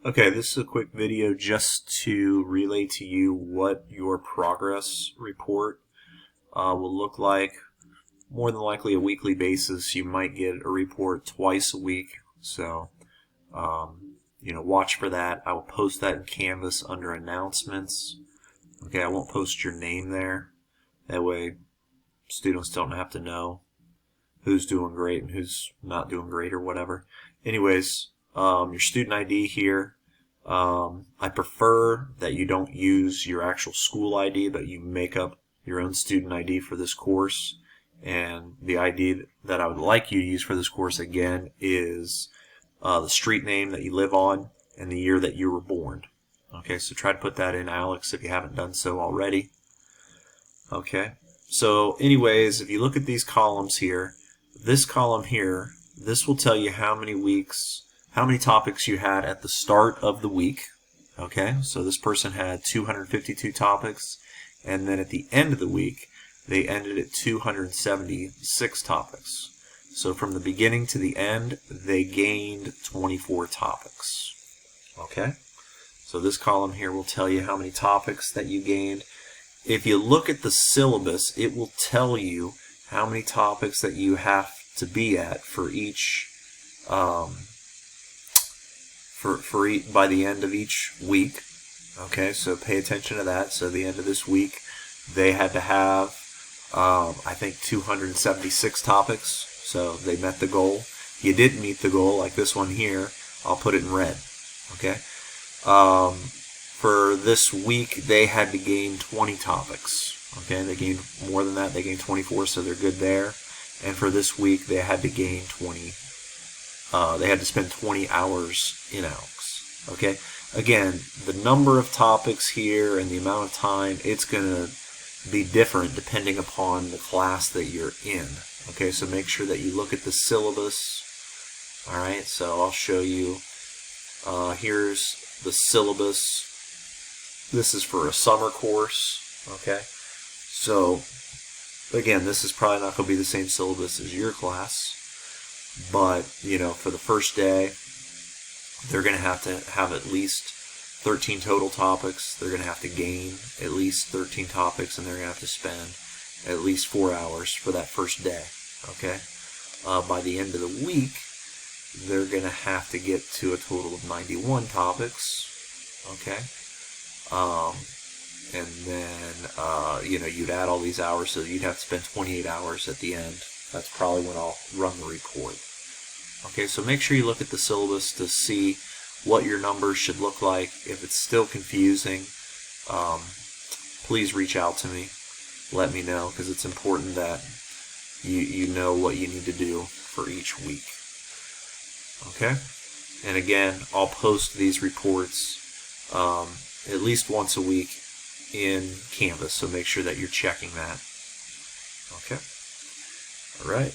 Okay, this is a quick video just to relay to you what your progress report will look like. More than likely a weekly basis. You might get a report twice a week, so watch for that. I will post that in Canvas under announcements. Okay, I won't post your name there. That way students don't have to know who's doing great and who's not doing great or whatever. Anyways, your student ID here. I prefer that you don't use your actual school ID, but you make up your own student ID for this course. And the ID that I would like you to use for this course, again, is the street name that you live on and the year that you were born. Okay, so try to put that in, Alex, if you haven't done so already. Okay, so anyways, if you look at these columns here, this column here, this will tell you how many weeks, how many topics you had at the start of the week. Okay, so this person had 252 topics, and then at the end of the week, they ended at 276 topics. So from the beginning to the end, they gained 24 topics. Okay, so this column here will tell you how many topics that you gained. If you look at the syllabus, it will tell you how many topics that you have to be at for each by the end of each week. Okay, so pay attention to that. So the end of this week, they had to have I think 276 topics, so they met the goal. You didn't meet the goal, like this one here, I'll put it in red. Okay, for this week they had to gain 20 topics. Okay, they gained more than that. They gained 24, so they're good there. And for this week they had to gain 20. They had to spend 20 hours in ALEKS. Okay, again, the number of topics here and the amount of time, it's gonna be different depending upon the class that you're in. Okay, so make sure that you look at the syllabus. Alright, so I'll show you. Here's the syllabus. This is for a summer course. Okay, so again, this is probably not going to be the same syllabus as your class, but for the first day, they're going to have at least 13 total topics. They're going to have to gain at least 13 topics, and they're going to have to spend at least 4 hours for that first day. Okay. By the end of the week, they're going to have to get to a total of 91 topics. Okay. And then you'd add all these hours, so you'd have to spend 28 hours at the end. That's probably when I'll run the report. Okay, so make sure you look at the syllabus to see what your numbers should look like. If it's still confusing, please reach out to me. Let me know, because it's important that you know what you need to do for each week. Okay? And again, I'll post these reports at least once a week in Canvas, so make sure that you're checking that. Okay? All right.